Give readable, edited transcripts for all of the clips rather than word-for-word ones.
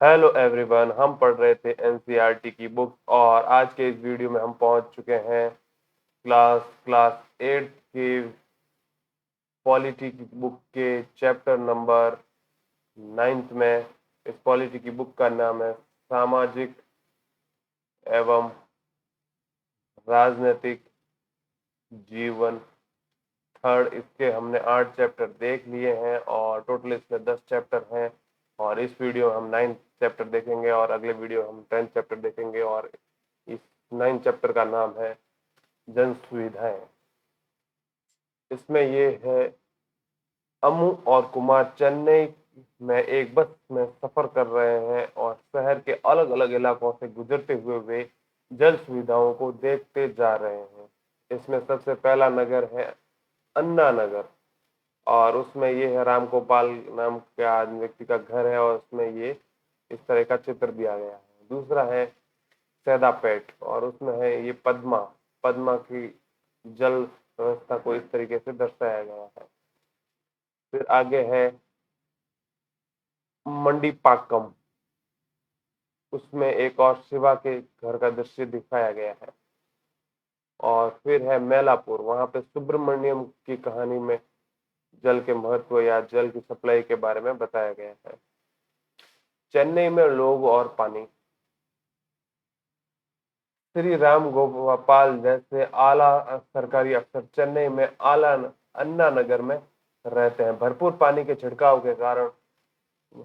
Hello everyone, हम पढ़ रहे थे एनसीईआरटी की बुक और आज के इस वीडियो में हम पहुंच चुके हैं क्लास 8 की पॉलिटी की बुक के चैप्टर नंबर 9th में। इस पॉलिटी की बुक का नाम है सामाजिक एवं राजनीतिक जीवन थर्ड। इसके हमने 8 चैप्टर देख लिए हैं और टोटल इसमें 10 चैप्टर हैं और इस वीडियो में हम 9th चैप्टर देखेंगे और अगले वीडियो हम 10th चैप्टर देखेंगे। और इस 9th चैप्टर का नाम है जन सुविधाएं। इसमें ये है, अमू और कुमार चेन्नई में एक बस में सफर कर रहे हैं और शहर के अलग अलग इलाकों से गुजरते हुए वे जल सुविधाओं को देखते जा रहे हैं। इसमें सबसे पहला नगर है अन्ना नगर और उसमें ये है राम गोपाल नाम का व्यक्ति का घर है और उसमें ये इस तरह का चित्र दिया गया है। दूसरा है सैदापेट और उसमें है ये पद्मा पद्मा की जल व्यवस्था को इस तरीके से दर्शाया गया है। फिर आगे है मंडीपाकम, उसमें एक और शिवा के घर का दृश्य दिखाया गया है। और फिर है मैलापुर, वहां पे सुब्रमण्यम की कहानी में जल के महत्व या जल की सप्लाई के बारे में बताया गया है। चेन्नई में लोग और पानी, श्री राम गोपाल जैसे आला सरकारी अफसर चेन्नई में आला अन्ना नगर में रहते हैं। भरपूर पानी के छिड़काव के कारण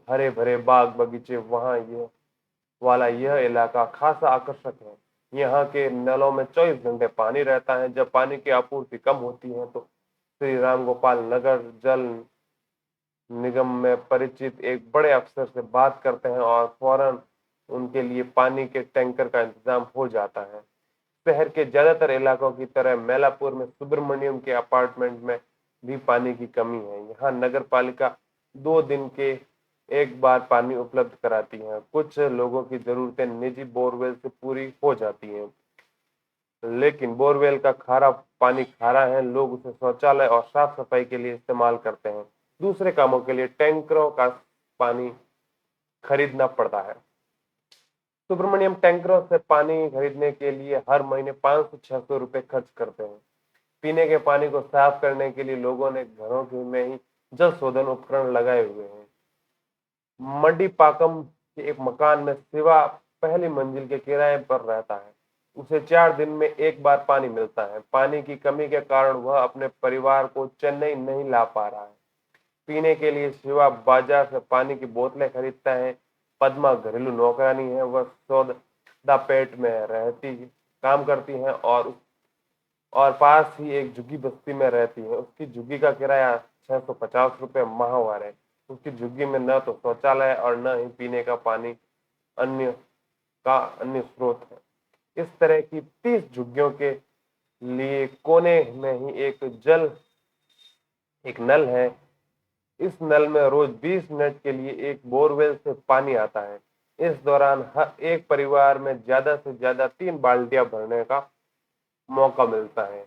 हरे भरे बाग बगीचे वहां ये वाला यह इलाका खासा आकर्षक है। यहाँ के नलों में 24 घंटे पानी रहता है। जब पानी की आपूर्ति कम होती है तो श्री राम गोपाल नगर जल निगम में परिचित एक बड़े अफसर से बात करते हैं और फौरन उनके लिए पानी के टैंकर का इंतजाम हो जाता है। शहर के ज्यादातर इलाकों की तरह मैलापुर में सुब्रमण्यम के अपार्टमेंट में भी पानी की कमी है। यहाँ नगर पालिका 2 दिन के एक बार पानी उपलब्ध कराती है। कुछ लोगों की जरूरतें निजी बोरवेल से पूरी हो जाती हैं, लेकिन बोरवेल का खारा पानी खारा है। लोग उसे शौचालय और साफ सफाई के लिए इस्तेमाल करते हैं। दूसरे कामों के लिए टैंकरों का पानी खरीदना पड़ता है। सुब्रमण्यम टैंकरों से पानी खरीदने के लिए हर महीने 500-600 रुपए खर्च करते हैं। पीने के पानी को साफ करने के लिए लोगों ने घरों में ही जल शोधन उपकरण लगाए हुए हैं। मंडीपाकम के एक मकान में शिवा पहली मंजिल के किराए पर रहता है। उसे 4 दिन में एक बार पानी मिलता है। पानी की कमी के कारण वह अपने परिवार को चेन्नई नहीं ला पा रहा है। पीने के लिए शिवा बाजार से पानी की बोतलें खरीदता है। पद्मा घरेलू नौकरानी है, वह सौदापेट में रहती काम करती है और पास ही एक झुग्गी बस्ती में रहती है। उसकी झुग्गी का किराया 650 रुपये माहवार है। उसकी झुग्गी में न तो शौचालय और न ही पीने का पानी अन्य अन्य स्रोत है। इस तरह की 30 झुग्गियों के लिए कोने में ही एक नल है। इस नल में रोज 20 मिनट के लिए एक बोरवेल से पानी आता है। इस दौरान हर एक परिवार में ज्यादा से ज्यादा 3 बाल्टियां भरने का मौका मिलता है।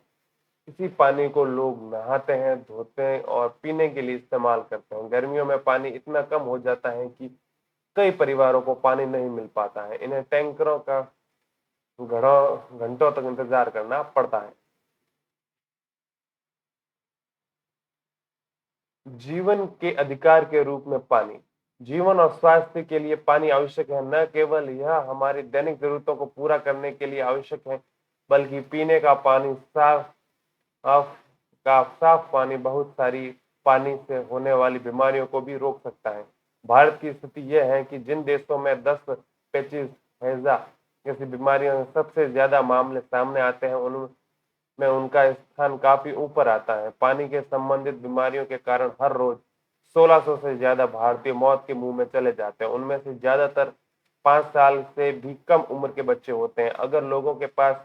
इसी पानी को लोग नहाते हैं, धोते हैं और पीने के लिए इस्तेमाल करते हैं। गर्मियों में पानी इतना कम हो जाता है कि कई परिवारों को पानी नहीं मिल पाता है। इन्हें टैंकरों का घड़ों घंटों तक इंतजार करना पड़ता है। जीवन के अधिकार के रूप में पानी, जीवन और स्वास्थ्य के लिए पानी आवश्यक है। न केवल यह हमारी दैनिक जरूरतों को पूरा करने के लिए आवश्यक है, बल्कि पीने का पानी साफ साफ पानी बहुत सारी पानी से होने वाली बीमारियों को भी रोक सकता है। भारत की स्थिति यह है कि जिन देशों में 10 पेचिश हैजा जैसी बीमारियों में सबसे ज्यादा मामले सामने आते हैं, उनमें उनका स्थान काफी ऊपर आता है। पानी के संबंधित बीमारियों के कारण हर रोज 1600 से ज्यादा भारतीय मौत के मुंह में चले जाते हैं। उनमें से ज्यादातर 5 साल से भी कम उम्र के बच्चे होते हैं। अगर लोगों के पास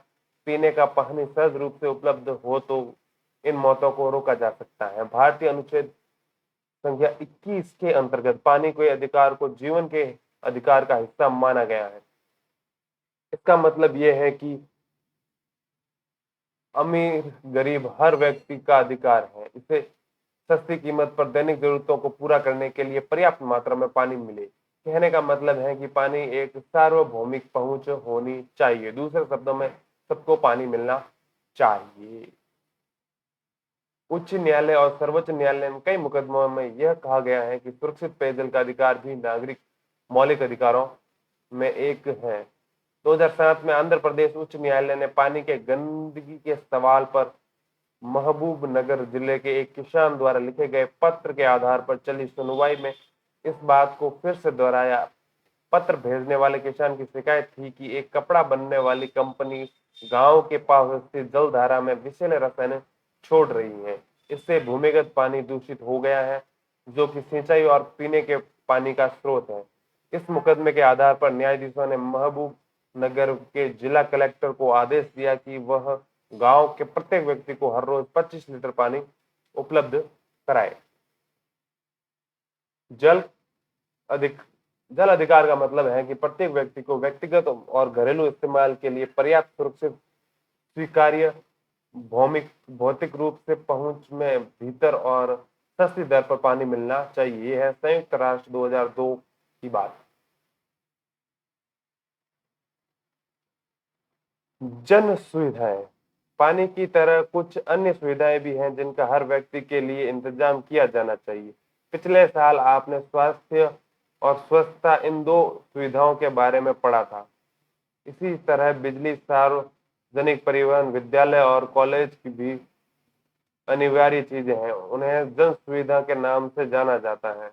पीने का पानी सहज रूप से उपलब्ध हो तो इन मौतों को रोका जा सकता है। भारतीय अनुच्छेद संख्या 21 के अंतर्गत पानी के अधिकार को जीवन के अधिकार का हिस्सा माना गया है। इसका मतलब यह है कि अमीर गरीब हर व्यक्ति का अधिकार है इसे सस्ती कीमत पर दैनिक जरूरतों को पूरा करने के लिए पर्याप्त मात्रा में पानी मिले। कहने का मतलब है कि पानी एक सार्वभौमिक पहुंच होनी चाहिए। दूसरे शब्दों में सबको पानी मिलना चाहिए। उच्च न्यायालय और सर्वोच्च न्यायालय ने कई मुकदमों में यह कहा गया है कि सुरक्षित पेयजल का अधिकार भी नागरिक मौलिक अधिकारों में एक है। 2007 में आंध्र प्रदेश उच्च न्यायालय ने पानी के गंदगी के सवाल पर महबूबनगर जिले के एक किसान द्वारा लिखे गए पत्र के आधार पर चली सुनवाई में इस बात को फिर से दोहराया। पत्र भेजने वाले किसान की शिकायत थी कि एक कपड़ा बनने वाली कंपनी गांव के पास स्थित जलधारा में विषैले रसायन छोड़ रही है। इससे भूमिगत पानी दूषित हो गया है, जो कि सिंचाई और पीने के पानी का स्रोत है। इस मुकदमे के आधार पर न्यायाधीशों ने महबूब नगर के जिला कलेक्टर को आदेश दिया कि वह गांव के प्रत्येक व्यक्ति को हर रोज 25 लीटर पानी उपलब्ध कराए। जल अधिक जल अधिकार का मतलब है कि प्रत्येक व्यक्ति को व्यक्तिगत और घरेलू इस्तेमाल के लिए पर्याप्त, सुरक्षित, स्वीकार्य, भौतिक रूप से पहुंच में भीतर और सस्ती दर पर पानी मिलना चाहिए। यह है संयुक्त राष्ट्र 2002 की बात। जन सुविधाएं। पानी की तरह कुछ अन्य सुविधाएं भी हैं जिनका हर व्यक्ति के लिए इंतजाम किया जाना चाहिए। पिछले साल आपने स्वास्थ्य और स्वच्छता इन दो सुविधाओं के बारे में पढ़ा था। इसी तरह बिजली, सार्वजनिक परिवहन, विद्यालय और कॉलेज की भी अनिवार्य चीजें हैं। उन्हें जन सुविधा के नाम से जाना जाता है।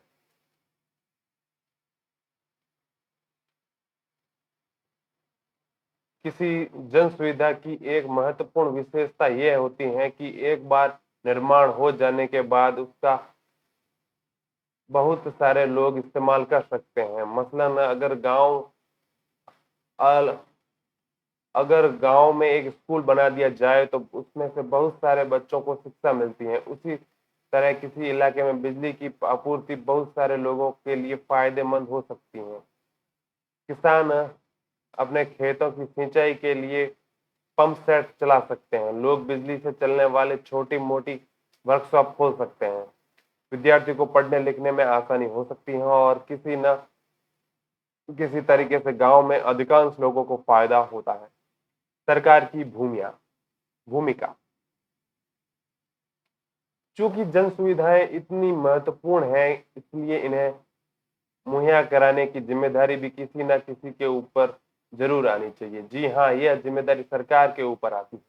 किसी जन सुविधा की एक महत्वपूर्ण विशेषता यह होती है कि एक बार निर्माण हो जाने के बाद उसका बहुत सारे लोग इस्तेमाल कर सकते हैं। मसलन अगर गांव में एक स्कूल बना दिया जाए तो उसमें से बहुत सारे बच्चों को शिक्षा मिलती है। उसी तरह किसी इलाके में बिजली की आपूर्ति बहुत सारे लोगों के लिए फायदेमंद हो सकती है। किसान अपने खेतों की सिंचाई के लिए पंप सेट चला सकते हैं। लोग बिजली से चलने वाले छोटी मोटी वर्कशॉप खोल सकते हैं। विद्यार्थी को पढ़ने लिखने में आसानी हो सकती है और किसी न किसी तरीके से गांव में अधिकांश लोगों को फायदा होता है। सरकार की भूमिका। चूंकि जन सुविधाएं इतनी महत्वपूर्ण हैं, इसलिए इन्हें मुहैया कराने की जिम्मेदारी भी किसी न किसी के ऊपर जरूर आनी चाहिए। जी हाँ, यह जिम्मेदारी सरकार के ऊपर आती है।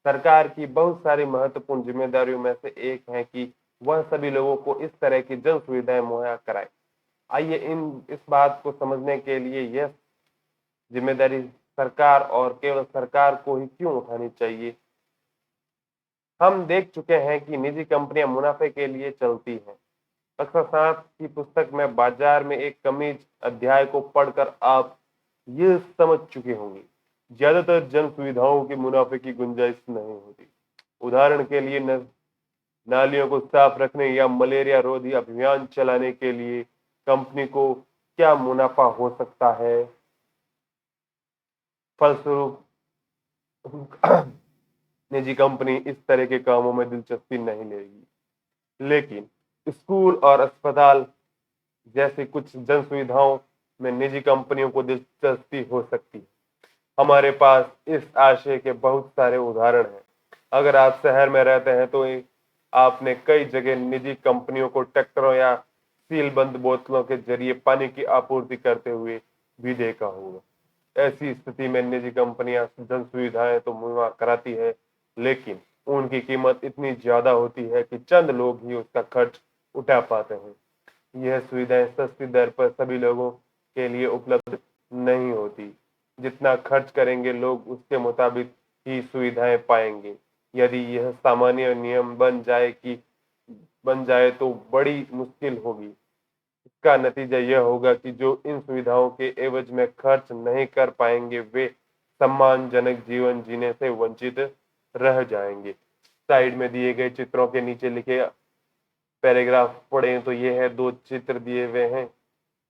सरकार की बहुत सारी महत्वपूर्ण जिम्मेदारियों में से एक है कि वह सभी लोगों को इस तरह की जन सुविधाएं मुहैया कराए। आइए इस बात को समझने के लिए यह जिम्मेदारी सरकार और केवल सरकार को ही क्यों उठानी चाहिए। हम देख चुके हैं कि निजी कंपनियां मुनाफे के लिए चलती हैं। अक्सर साथ की पुस्तक में बाजार में एक कमीज अध्याय को पढ़कर आप ये समझ चुके होंगे। ज्यादातर जन सुविधाओं के मुनाफे की गुंजाइश नहीं होती। उदाहरण के लिए नालियों को साफ रखने या मलेरिया रोधी अभियान चलाने के लिए कंपनी को क्या मुनाफा हो सकता है। फलस्वरूप निजी कंपनी इस तरह के कामों में दिलचस्पी नहीं लेगी। लेकिन स्कूल और अस्पताल जैसी कुछ जन सुविधाओं में निजी कंपनियों को दिलचस्पी हो सकती है। हमारे पास इस आशय के बहुत सारे उदाहरण हैं। अगर आप शहर में रहते हैं तो आपने कई जगह निजी कंपनियों को ट्रैक्टरों या सीलबंद बोतलों के जरिए पानी की आपूर्ति करते हुए भी देखा होगा। ऐसी स्थिति में निजी कंपनियां जन सुविधाएं तो मुहैया कराती है, लेकिन उनकी कीमत इतनी ज्यादा होती है कि चंद लोग ही उसका खर्च उठा पाते हैं। यह सुविधाएं सस्ती दर पर सभी लोगों के लिए उपलब्ध नहीं होती। जितना खर्च करेंगे लोग उसके मुताबिक ही सुविधाएं पाएंगे। यदि यह सामान्य नियम बन जाए तो बड़ी मुश्किल होगी। इसका नतीजा यह होगा कि जो इन सुविधाओं के एवज में खर्च नहीं कर पाएंगे वे सम्मानजनक जीवन जीने से वंचित रह जाएंगे। साइड में दिए गए चित्रों के नीचे लिखे पैराग्राफ पढ़ें तो ये है, दो चित्र दिए हुए हैं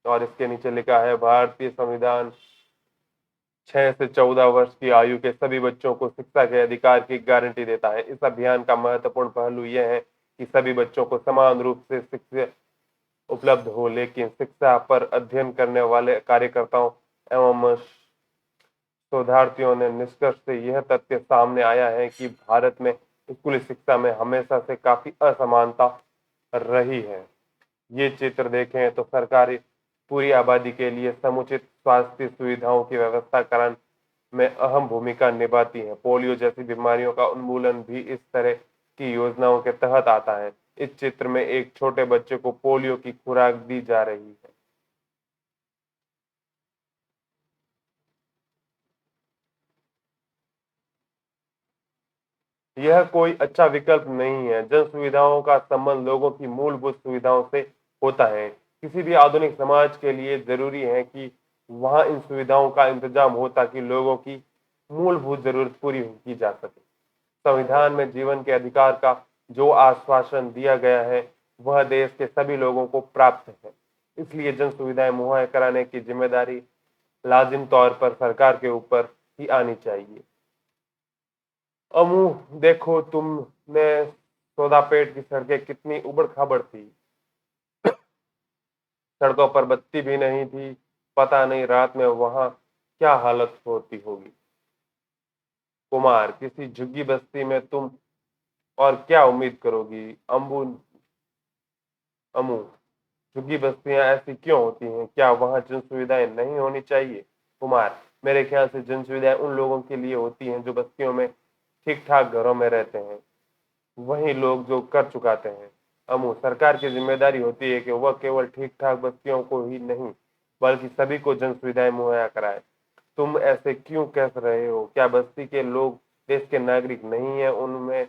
और इसके नीचे लिखा है, भारतीय संविधान 6 से 14 वर्ष की आयु के सभी बच्चों को शिक्षा के अधिकार की गारंटी देता है। इस अभियान का महत्वपूर्ण पहलू यह है कि सभी बच्चों को समान रूप से शिक्षित उपलब्ध हो, लेकिन शिक्षा पर अध्ययन करने वाले कार्यकर्ताओं एवं शोधार्थियों ने निष्कर्ष से यह तथ्य सामने आया है कि भारत में स्कूली शिक्षा में हमेशा से काफी असमानता रही है। ये चित्र देखें तो सरकारी पूरी आबादी के लिए समुचित स्वास्थ्य सुविधाओं की व्यवस्था कराने में अहम भूमिका निभाती है। पोलियो जैसी बीमारियों का उन्मूलन भी इस तरह की योजनाओं के तहत आता है। इस चित्र में एक छोटे बच्चे को पोलियो की खुराक दी जा रही है। यह कोई अच्छा विकल्प नहीं है। जन सुविधाओं का संबंध लोगों की मूलभूत सुविधाओं से होता है। किसी भी आधुनिक समाज के लिए जरूरी है कि वहां इन सुविधाओं का इंतजाम हो ताकि लोगों की मूलभूत जरूरत पूरी की जा सके। संविधान में जीवन के अधिकार का जो आश्वासन दिया गया है वह देश के सभी लोगों को प्राप्त है। इसलिए जन सुविधाएं मुहैया कराने की जिम्मेदारी लाजिम तौर पर सरकार के ऊपर ही आनी चाहिए। अमू, देखो तुमने सौदापेट की सड़कें कितनी उबड़ खाबड़ थी। सड़कों पर बत्ती भी नहीं थी। पता नहीं रात में वहां क्या हालत होती होगी। कुमार, किसी झुग्गी बस्ती में तुम और क्या उम्मीद करोगी। अम्बू अमू, झुग्गी बस्तियां ऐसी क्यों होती हैं? क्या वहां जन सुविधाएं नहीं होनी चाहिए? कुमार, मेरे ख्याल से जन सुविधाएं उन लोगों के लिए होती हैं जो बस्तियों में ठीक ठाक घरों में रहते हैं, वही लोग जो कर चुकाते हैं। अमू, सरकार की जिम्मेदारी होती है कि वह केवल ठीक ठाक बस्तियों को ही नहीं बल्कि सभी को जन सुविधाएं मुहैया कराए। तुम ऐसे क्यों कह रहे हो? क्या बस्ती के लोग देश के नागरिक नहीं है? उनमें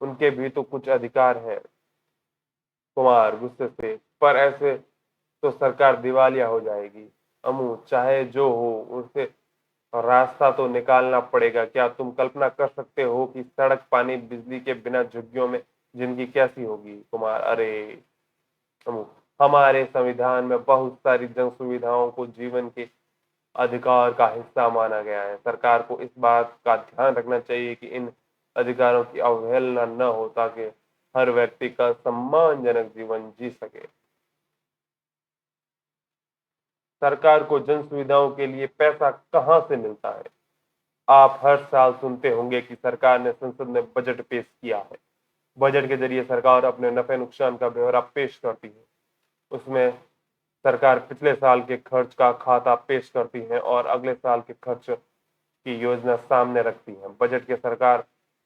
उनके भी तो कुछ अधिकार है। कुमार गुस्से से, पर ऐसे तो सरकार दिवालिया हो जाएगी। अमू, चाहे जो हो उसे रास्ता तो निकालना पड़ेगा। क्या तुम कल्पना कर सकते हो कि सड़क, पानी, बिजली के बिना झुग्गियों में जिंदगी कैसी होगी? कुमार, अरे अमू, हमारे संविधान में बहुत सारी जन सुविधाओं को जीवन के अधिकार का हिस्सा माना गया है। सरकार को इस बात का ध्यान रखना चाहिए कि इन अधिकारों की अवहेलना न हो ताकि हर व्यक्ति का सम्मानजनक जीवन जी सके। सरकार को जन सुविधाओं के लिए पैसा कहां से मिलता है? आप हर साल सुनते होंगे कि सरकार ने संसद में बजट पेश किया है। बजट के जरिए सरकार अपने नफे नुकसान का ब्यौरा पेश करती है। उसमें सरकार पिछले साल के खर्च का खाता पेश करती है और अगले साल के खर्च की योजना सामने रखती है। बजट के सरकार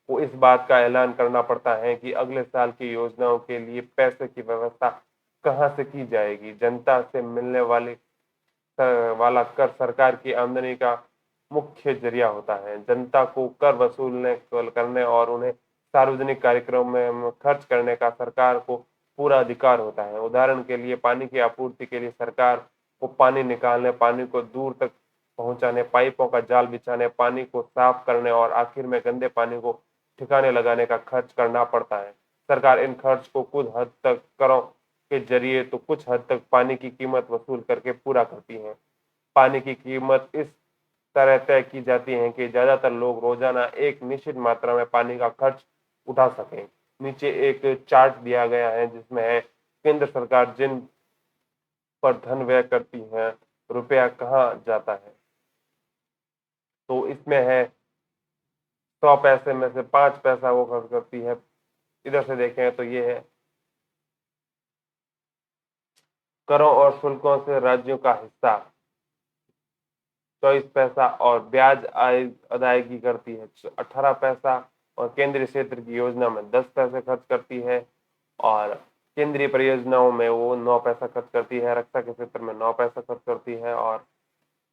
को इस बात का ऐलान करना पड़ता है कि अगले साल की योजनाओं के लिए पैसे की व्यवस्था कहां से की जाएगी। जनता से मिलने वाला कर सरकार की आमदनी का मुख्य जरिया होता है। जनता को कर वसूलने करने और उन्हें सार्वजनिक कार्यक्रमों में खर्च करने का सरकार को पूरा अधिकार होता है। उदाहरण के लिए पानी की आपूर्ति के लिए सरकार को पानी निकालने, पानी को दूर तक पहुंचाने, पाइपों का जाल बिछाने, पानी को साफ करने और आखिर में गंदे पानी को ठिकाने लगाने का खर्च करना पड़ता है। सरकार इन खर्च को कुछ हद तक करों के जरिए तो कुछ हद तक पानी की कीमत वसूल करके पूरा करती है। पानी की कीमत इस तरह तय की जाती है कि ज्यादातर लोग रोजाना एक निश्चित मात्रा में पानी का खर्च उठा सकें। नीचे एक चार्ट दिया गया है जिसमें है केंद्र सरकार जिन पर धन व्यय करती है रुपया कहाँ जाता है। तो इसमें है 100 पैसे में से 5 पैसा वो खर्च करती है। इधर से देखें तो ये है करों और शुल्कों से राज्यों का हिस्सा 24 पैसा और ब्याज आय अदायगी करती है 18 पैसा और केंद्रीय क्षेत्र की योजना में 10 पैसे खर्च करती है और केंद्रीय परियोजनाओं में वो 9 पैसा खर्च करती है। रक्षा के क्षेत्र में 9 पैसा खर्च करती है और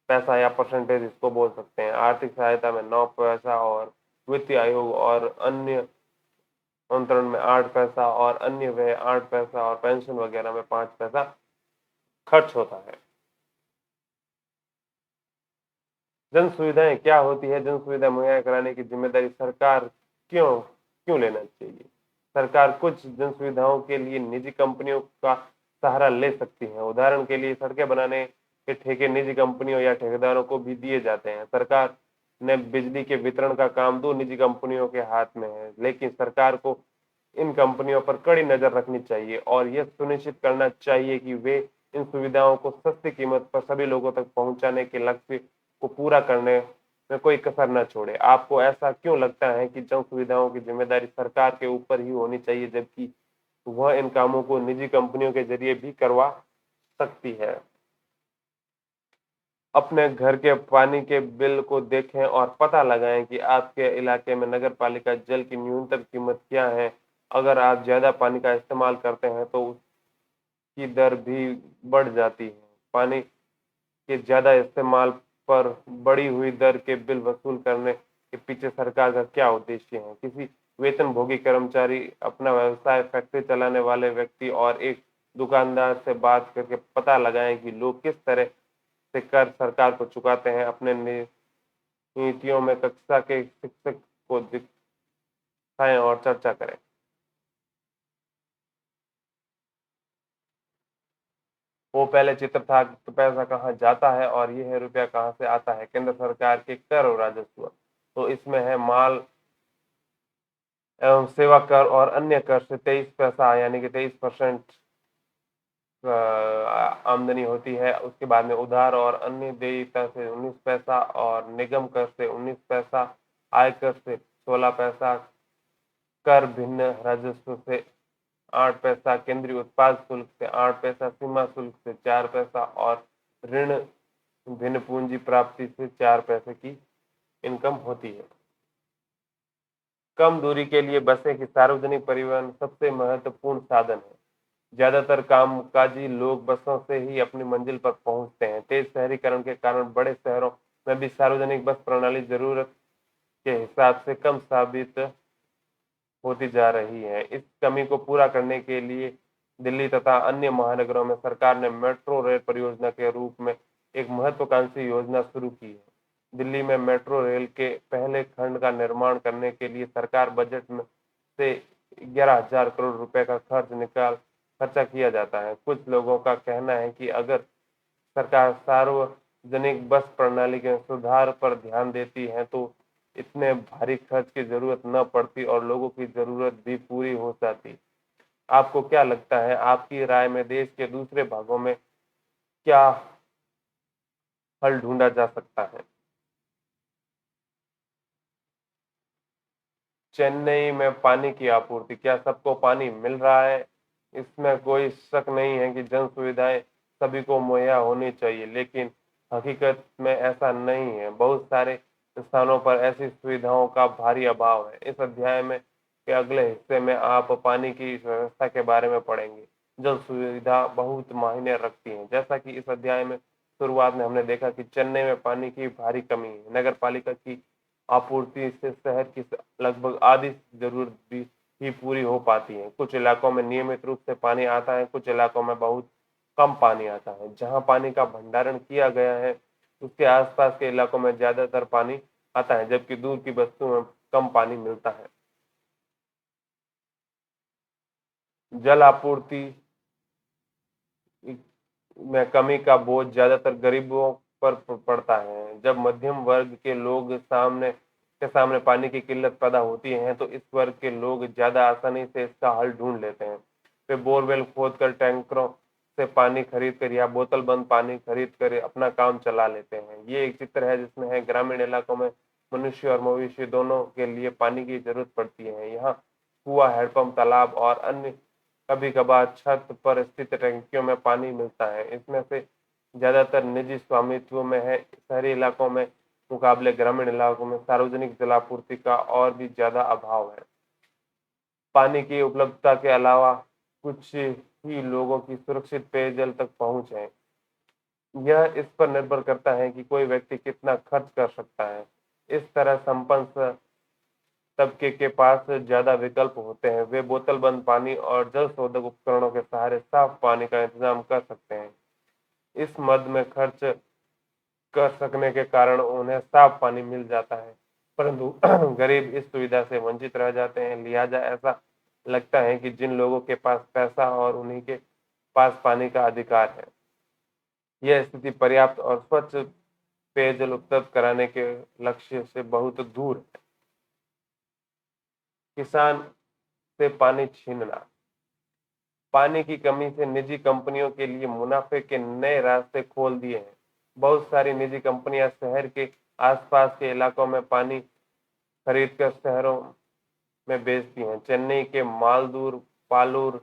पैसा या परसेंटेज इसको बोल सकते हैं। आर्थिक सहायता में 9 पैसा और वित्तीय आयोग और अन्य अंतरण में 8 पैसा और अन्य व्यय 8 पैसा और पेंशन वगैरह में 5 पैसा खर्च होता है। जन सुविधाएं क्या होती है? जन सुविधा मुहैया कराने की जिम्मेदारी सरकार क्यों क्यों लेना चाहिए? सरकार कुछ जन सुविधाओं के लिए निजी कंपनियों का सहारा ले सकती है। उदाहरण के लिए सड़कें बनाने के ठेके निजी कंपनियों या ठेकेदारों को भी दिए जाते हैं। सरकार ने बिजली के वितरण का काम दो निजी कंपनियों के हाथ में है, लेकिन सरकार को इन कंपनियों पर कड़ी नजर रखनी चाहिए और यह सुनिश्चित करना चाहिए कि वे इन सुविधाओं को सस्ती कीमत पर सभी लोगों तक पहुंचाने के लक्ष्य को पूरा करने में कोई कसर न छोड़े। आपको ऐसा क्यों लगता है कि जन सुविधाओं की जिम्मेदारी सरकार के ऊपर ही होनी चाहिए, जबकि वह इन कामों को निजी कंपनियों के जरिए भी करवा सकती है? अपने घर के पानी के बिल को देखें और पता लगाएं कि आपके इलाके में नगर पालिका जल की न्यूनतम कीमत क्या है। अगर आप ज़्यादा पानी का इस्तेमाल करते हैं तो उसकी दर भी बढ़ जाती है। पानी के ज़्यादा इस्तेमाल पर बढ़ी हुई दर के बिल वसूल करने के पीछे सरकार का क्या उद्देश्य है? किसी वेतनभोगी कर्मचारी, अपना व्यवसाय, फैक्ट्री चलाने वाले व्यक्ति और एक दुकानदार से बात करके पता लगाएं कि लोग किस तरह से कर सरकार को चुकाते हैं। अपने नीतियों में कक्षा के शिक्षक को दिखाएं और चर्चा करें। वो पहले चित्र था कि पैसा कहाँ जाता है और यह रुपया कहाँ से आता है। केंद्र सरकार के कर और राजस्व, तो इसमें है माल एवं सेवा कर और अन्य कर से 23 पैसा यानी कि 23% आमदनी होती है। उसके बाद में उधार और अन्य देयता से 19 पैसा और निगम कर से 19 पैसा, आयकर से 16 पैसा, कर भिन्न राजस्व से 8 पैसा, केंद्रीय उत्पाद शुल्क से 8 पैसा, सीमा शुल्क से 4 पैसा और ऋण भिन्न पूंजी प्राप्ति से 4 पैसे की इनकम होती है। कम दूरी के लिए बसें की सार्वजनिक परिवहन सबसे महत्वपूर्ण साधन है। ज्यादातर कामकाजी लोग बसों से ही अपनी मंजिल पर पहुंचते हैं। तेज शहरीकरण के कारण बड़े शहरों में भी सार्वजनिक बस प्रणाली जरूरत के हिसाब से कम साबित होती जा रही है। इस कमी को पूरा करने के लिए दिल्ली तथा अन्य महानगरों में सरकार ने मेट्रो रेल परियोजना के रूप में एक महत्वाकांक्षी योजना शुरू की है। दिल्ली में मेट्रो रेल के पहले खंड का निर्माण करने के लिए सरकार बजट में से 11,000 करोड़ रुपए का खर्चा किया जाता है। कुछ लोगों का कहना है कि अगर सरकार सार्वजनिक बस प्रणाली के सुधार पर ध्यान देती है तो इतने भारी खर्च की जरूरत न पड़ती और लोगों की जरूरत भी पूरी हो जाती। आपको क्या लगता है, आपकी राय में देश के दूसरे भागों में क्या हल ढूंढा जा सकता है? चेन्नई में पानी की आपूर्ति, क्या सबको पानी मिल रहा है? इसमें कोई शक नहीं है कि जन सुविधाएं सभी को मुहैया होनी चाहिए, लेकिन हकीकत में ऐसा नहीं है। बहुत सारे स्थानों पर ऐसी सुविधाओं का भारी अभाव है। इस अध्याय में के अगले हिस्से में आप पानी की इस व्यवस्था के बारे में पढ़ेंगे। जल सुविधा बहुत मायने रखती है। जैसा कि इस अध्याय में शुरुआत में हमने देखा कि चेन्नई में पानी की भारी कमी है। नगर पालिका की आपूर्ति से शहर की लगभग आधी जरूरत भी ही पूरी हो पाती है। कुछ इलाकों में नियमित रूप से पानी आता है, कुछ इलाकों में बहुत कम पानी आता है। जहां पानी का भंडारण किया गया है उसके आसपास के इलाकों में ज्यादातर पानी आता है, जबकि दूर की बस्तियों में कम पानी मिलता है। जल आपूर्ति में कमी का बोझ ज्यादातर गरीबों पर पड़ता है। जब मध्यम वर्ग के लोग सामने पानी की किल्लत पैदा होती है तो इस वर्ग के लोग ज्यादा आसानी से इसका हल ढूंढ लेते हैं। वे बोरवेल खोदकर, टैंकरों से पानी खरीद कर या बोतल बंद पानी खरीद कर अपना काम चला लेते हैं। ये एक चित्र है जिसमें है ग्रामीण इलाकों में मनुष्य और मवेशी दोनों के लिए पानी की जरूरत पड़ती है। यहाँ कुआं, हैंडपंप, तालाब और अन्य कभी कभार छत पर स्थित टंकियों में पानी मिलता है। इसमें से ज्यादातर निजी स्वामित्व में है। शहरी इलाकों में मुकाबले ग्रामीण इलाकों में सार्वजनिक जलापूर्ति का और भी ज्यादा अभाव है। पानी की उपलब्धता के अलावा कुछ ही लोगों की सुरक्षित पेयजल तक पहुंच है। यह इस पर निर्भर करता है कि कोई व्यक्ति कितना खर्च कर सकता है। इस तरह संपन्न तबके के पास ज्यादा विकल्प होते हैं। वे बोतल बंद पानी और जल शोधक उपकरणों के सहारे साफ पानी का इंतजाम कर सकते हैं। इस मद में खर्च कर सकने के कारण उन्हें साफ पानी मिल जाता है, परंतु गरीब इस सुविधा से वंचित रह जाते हैं। लिहाजा ऐसा लगता है कि जिन लोगों के पास पैसा और उन्हीं के पास पानी का अधिकार है, यह स्थिति पर्याप्त और स्वच्छ पेयजल उपलब्ध कराने के लक्ष्य से बहुत दूर है। किसान से पानी छीनना। पानी की कमी से निजी कंपनियों के लिए मुनाफे के नए रास्ते खोल दिए हैं। बहुत सारी निजी कंपनियां शहर के आसपास के इलाकों में पानी खरीदकर शहरों में बेचती हैं। चेन्नई के मालदूर, पालूर,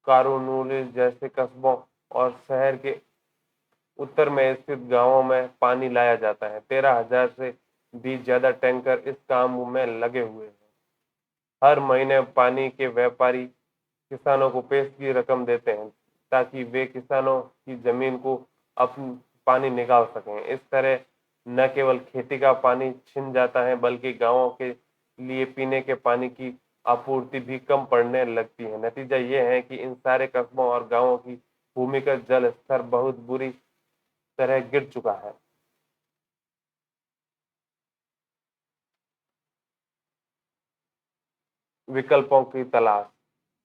कारुनूल जैसे कस्बों और शहर के उत्तर में स्थित गांवों में पानी लाया जाता है। 13,000 से भी ज्यादा टैंकर इस काम में लगे हुए हैं। हर महीने पानी के व्यापारी किसानों को पैसे की रकम देते हैं ताकि वे किसानों की जमीन को अपनी पानी निकाल सकें। इस तरह न केवल खेती का पानी छिन जाता है बल्कि गांवों के लिए पीने के पानी की आपूर्ति भी कम पड़ने लगती है। नतीजा ये है कि इन सारे कस्बों और गांवों की भूमिगत जल स्तर बहुत बुरी तरह गिर चुका है। विकल्पों की तलाश।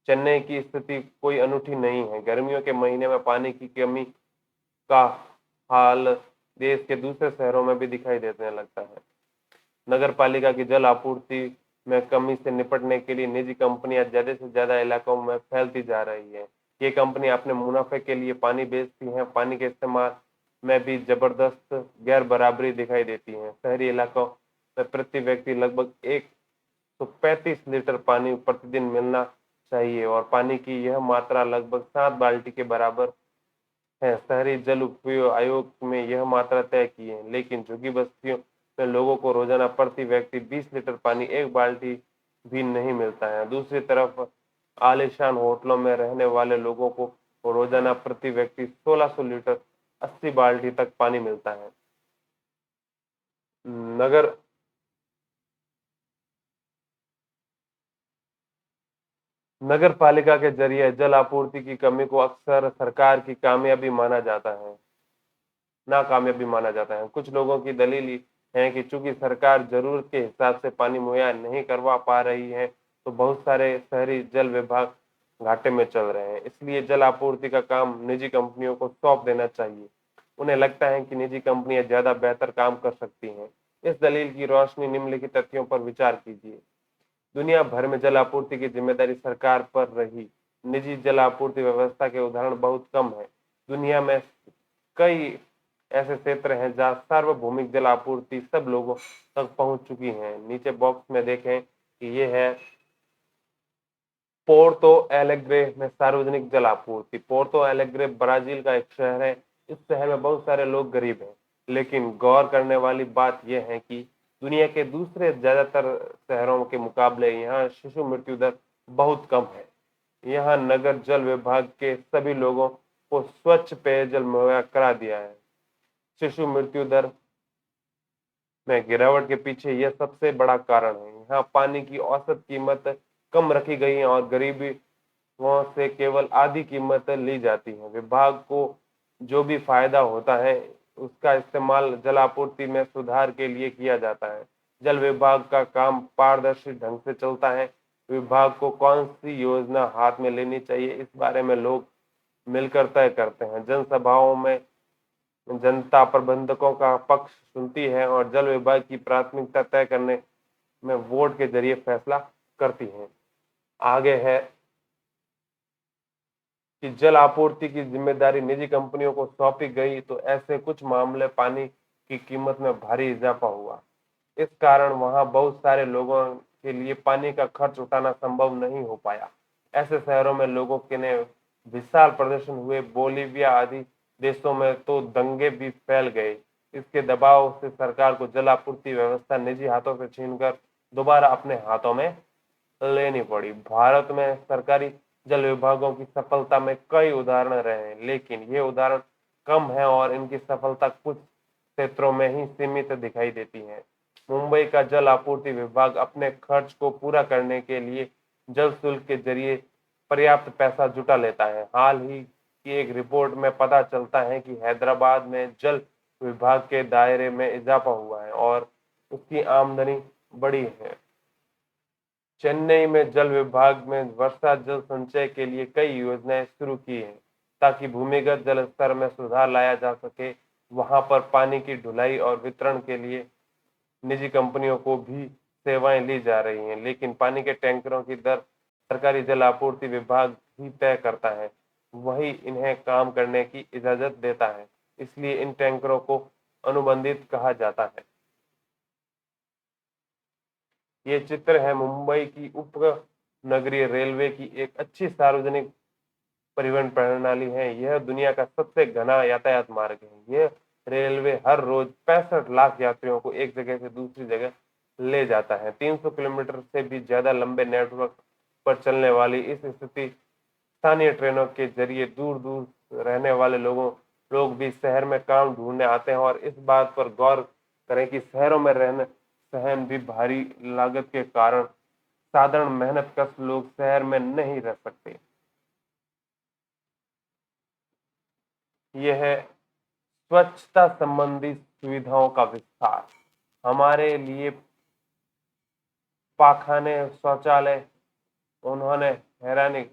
चेन्नई की स्थिति कोई अनूठी नहीं है। गर्मियों के महीने में पानी की कमी का हाल देश के दूसरे शहरों में भी दिखाई देने लगता है। नगर पालिका की जल आपूर्ति में कमी से निपटने के लिए निजी कंपनियां ज्यादा से ज्यादा इलाकों में फैलती जा रही है। ये कंपनी अपने मुनाफे के लिए पानी बेचती हैं। पानी के इस्तेमाल में भी जबरदस्त गैर बराबरी दिखाई देती है। शहरी इलाकों में प्रति व्यक्ति लगभग 135 लीटर पानी प्रतिदिन मिलना चाहिए और पानी की यह मात्रा लगभग 7 बाल्टी के बराबर है। शहरी जल उपयोग आयोग में यह मात्रा तय की है, लेकिन झुग्गी बस्तियों में लोगों को रोजाना प्रति व्यक्ति 20 लीटर पानी 1 बाल्टी भी नहीं मिलता है। दूसरी तरफ आलीशान होटलों में रहने वाले लोगों को रोजाना प्रति व्यक्ति 1600 लीटर 80 बाल्टी तक पानी मिलता है। नगर नगर पालिका के जरिए जल आपूर्ति की कमी को अक्सर सरकार की कामयाबी माना जाता है नाकामयाबी माना जाता है। कुछ लोगों की दलील है कि चूंकि सरकार जरूरत के हिसाब से पानी मुहैया नहीं करवा पा रही है तो बहुत सारे शहरी जल विभाग घाटे में चल रहे हैं। इसलिए जल आपूर्ति का काम निजी कंपनियों को सौंप देना चाहिए। उन्हें लगता है कि निजी कंपनियां ज्यादा बेहतर काम कर सकती हैं। इस दलील की रोशनी निम्नलिखित तथ्यों पर विचार कीजिए। दुनिया भर में जल आपूर्ति की जिम्मेदारी सरकार पर रही। निजी जल आपूर्ति व्यवस्था के उदाहरण बहुत कम है। दुनिया में कई ऐसे क्षेत्र हैं जहां सार्वभौमिक जल आपूर्ति सब लोगों तक पहुंच चुकी है। नीचे बॉक्स में देखें कि ये है पोर्तो एलेग्रे में सार्वजनिक जल आपूर्ति। पोर्तो एलेग्रे ब्राजील का एक शहर है। इस शहर में बहुत सारे लोग गरीब हैं, लेकिन गौर करने वाली बात यह है कि दुनिया के दूसरे ज्यादातर शहरों के मुकाबले यहाँ शिशु मृत्यु दर बहुत कम है। यहाँ नगर जल विभाग के सभी लोगों को स्वच्छ पेयजल मुहैया करा दिया है। शिशु मृत्यु दर में गिरावट के पीछे यह सबसे बड़ा कारण है। यहाँ पानी की औसत कीमत कम रखी गई है और गरीबी वहां से केवल आधी कीमत ली जाती है। विभाग को जो भी फायदा होता है उसका इस्तेमाल जल आपूर्ति में सुधार के लिए किया जाता है। जल विभाग का काम पारदर्शी ढंग से चलता है। विभाग को कौन सी योजना हाथ में लेनी चाहिए इस बारे में लोग मिलकर तय करते हैं। जनसभाओं में जनता प्रबंधकों का पक्ष सुनती है और जल विभाग की प्राथमिकता तय करने में वोट के जरिए फैसला करती है। आगे है कि जल आपूर्ति की जिम्मेदारी निजी कंपनियों को सौंपी गई तो ऐसे कुछ मामले पानी की कीमत में भारी इजाफा हुआ। इस कारण वहां बहुत सारे लोगों के लिए पानी का खर्च उठाना संभव नहीं हो पाया। ऐसे शहरों में लोगों के ने विशाल प्रदर्शन हुए। बोलीविया आदि देशों में तो दंगे भी फैल गए। इसके दबाव से सरकार को जल आपूर्ति व्यवस्था निजी हाथों से छीनकर दोबारा अपने हाथों में लेनी पड़ी। भारत में सरकारी जल विभागों की सफलता में कई उदाहरण रहे हैं, लेकिन ये उदाहरण कम है और इनकी सफलता कुछ क्षेत्रों में ही सीमित दिखाई देती है। मुंबई का जल आपूर्ति विभाग अपने खर्च को पूरा करने के लिए जल शुल्क के जरिए पर्याप्त पैसा जुटा लेता है। हाल ही की एक रिपोर्ट में पता चलता है कि हैदराबाद में जल विभाग के दायरे में इजाफा हुआ है और उसकी आमदनी बढ़ी है। चेन्नई में जल विभाग में वर्षा जल संचय के लिए कई योजनाएं शुरू की हैं ताकि भूमिगत जल स्तर में सुधार लाया जा सके। वहां पर पानी की ढुलाई और वितरण के लिए निजी कंपनियों को भी सेवाएं ली जा रही हैं, लेकिन पानी के टैंकरों की दर सरकारी जल आपूर्ति विभाग ही तय करता है, वही इन्हें काम करने की इजाजत देता है। इसलिए इन टैंकरों को अनुबंधित कहा जाता है। ये चित्र है मुंबई की उपनगरीय रेलवे की एक अच्छी सार्वजनिक परिवहन प्रणाली है। यह दुनिया का सबसे घना यातायात मार्ग है। यह रेलवे हर रोज 65 लाख यात्रियों को एक जगह से दूसरी जगह ले जाता है। 300 किलोमीटर से भी ज्यादा लंबे नेटवर्क पर चलने वाली इस स्थिति स्थानीय ट्रेनों के जरिए दूर दूर रहने वाले लोग भी शहर में काम ढूंढने आते हैं। और इस बात पर गौर करें कि शहरों में रहने सहन भी भारी लागत के कारण साधारण मेहनत कश लोग शहर में नहीं रह सकते। यह है स्वच्छता संबंधी सुविधाओं का विस्तार। हमारे लिए पाखाने, शौचालय, उन्होंने हैरानी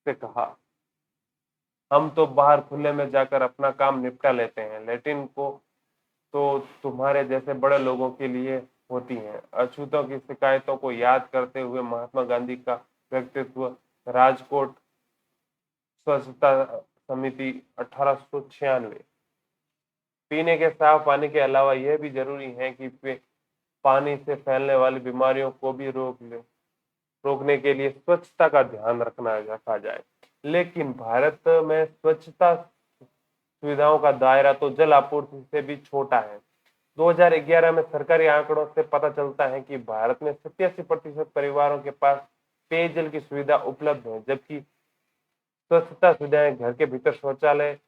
से कहा, हम तो बाहर खुले में जाकर अपना काम निपटा लेते हैं, लेकिन को तो तुम्हारे जैसे बड़े लोगों के लिए होती हैं। अछूतों की शिकायतों को याद करते हुए महात्मा गांधी का व्यक्तित्व, राजकोट स्वच्छता समिति 1896। पीने के साफ पानी के अलावा यह भी जरूरी है कि पानी से फैलने वाली बीमारियों को भी रोकने के लिए स्वच्छता का ध्यान रखा जाए। लेकिन भारत में स्वच्छता सुविधाओं का दायरा तो जल आपूर्ति से भी छोटा है। 2011 में सरकारी आंकड़ों से पता चलता है कि भारत में 87% परिवारों के पास पेयजल की सुविधा उपलब्ध है, जबकि स्वच्छता सुविधाएं घर के भीतर शौचालय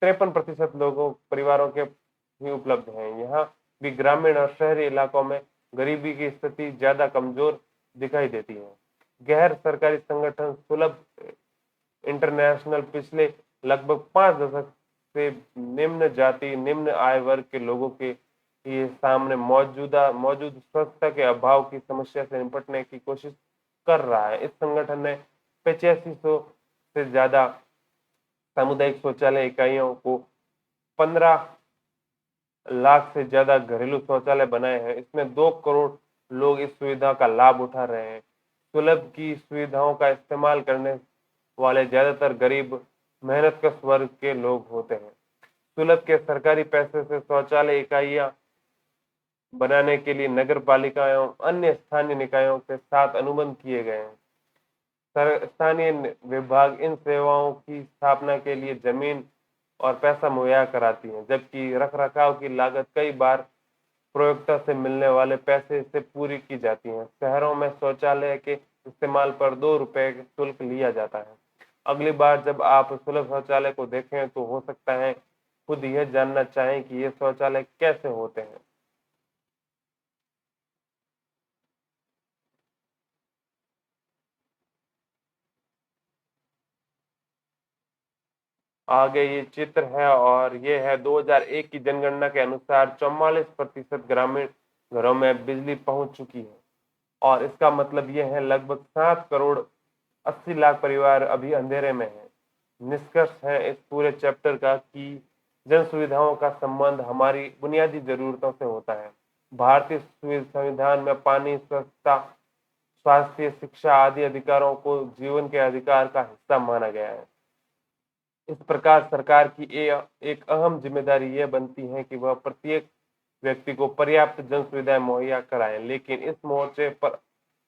53% लोगों परिवारों के ही उपलब्ध हैं। यहाँ भी ग्रामीण और शहरी इलाकों में गरीबी की स्थिति ज्यादा कमजोर दिखाई देती है। गैर सरकारी संगठन सुलभ इंटरनेशनल पिछले लगभग 5 दशक से निम्न जाति, निम्न आय वर्ग के लोगों के लिए सामने मौजूद स्वच्छता के अभाव की समस्या से निपटने की कोशिश कर रहा है। इस संगठन ने 8500 से ज्यादा सामुदायिक शौचालय इकाइयों को 15 लाख से ज्यादा घरेलू शौचालय बनाए हैं। इसमें 2 करोड़ लोग इस सुविधा का लाभ उठा रहे हैं। सुलभ की सुविधाओं का इस्तेमाल करने वाले ज्यादातर गरीब मेहनतकश वर्ग के लोग होते हैं। सुलभ के सरकारी पैसे से शौचालय इकाइयां बनाने के लिए नगर पालिका एवं अन्य स्थानीय निकायों के साथ अनुबंध किए गए हैं। स्थानीय विभाग इन सेवाओं की स्थापना के लिए जमीन और पैसा मुहैया कराती है, जबकि रखरखाव की लागत कई बार प्रयोक्ता से मिलने वाले पैसे से पूरी की जाती है। शहरों में शौचालय के इस्तेमाल पर 2 रुपए शुल्क लिया जाता है। अगली बार जब आप सुलभ शौचालय को देखें तो हो सकता है खुद यह जानना चाहें कि ये शौचालय कैसे होते हैं। आगे ये चित्र है और ये है 2001 की जनगणना के अनुसार 44% ग्रामीण घरों में बिजली पहुंच चुकी है। और इसका मतलब यह है लगभग 7 करोड़ 80 लाख परिवार अभी अंधेरे में हैं। निष्कर्ष है इस पूरे चैप्टर का कि जन सुविधाओं का संबंध हमारी बुनियादी जरूरतों से होता है। भारतीय संविधान में पानी, स्वच्छता, स्वास्थ्य, शिक्षा आदि अधिकारों को जीवन के अधिकार का हिस्सा माना गया है। इस प्रकार सरकार की एक अहम जिम्मेदारी यह बनती है कि वह प्रत्येक व्यक्ति को पर्याप्त जन सुविधाएं मुहैया कराए। लेकिन इस मोर्चे पर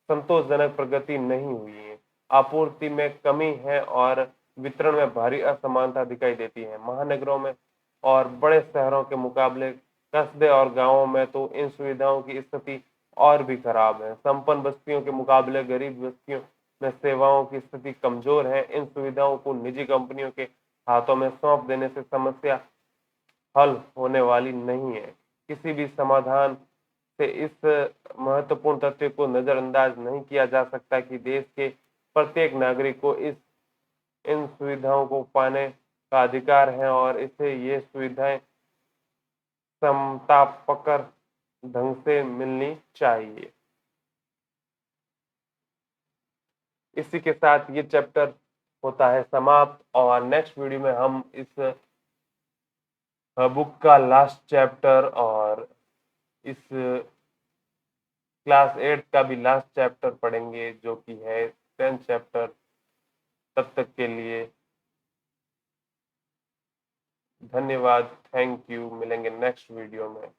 संतोषजनक प्रगति नहीं हुई है। आपूर्ति में कमी है और वितरण में भारी असमानता दिखाई देती है। महानगरों में और बड़े शहरों के मुकाबले कस्बे और गांवों में तो इन सुविधाओं की स्थिति और भी खराब है। संपन्न बस्तियों के मुकाबले गरीब बस्तियों में सेवाओं की स्थिति कमजोर है। इन सुविधाओं को निजी कंपनियों के हाथों में सौंप देने से समस्या हल होने वाली नहीं है। किसी भी समाधान से इस महत्वपूर्ण तथ्य को नजरअंदाज नहीं किया जा सकता कि देश के प्रत्येक नागरिक को इन सुविधाओं को पाने का अधिकार है और इसे ये सुविधाएं समतापकर ढंग से मिलनी चाहिए। इसी के साथ ये चैप्टर होता है समाप्त और नेक्स्ट वीडियो में हम इस बुक का लास्ट चैप्टर और इस क्लास 8 का भी लास्ट चैप्टर पढ़ेंगे जो कि है 10th चैप्टर। तब तक के लिए धन्यवाद, थैंक यू, मिलेंगे नेक्स्ट वीडियो में।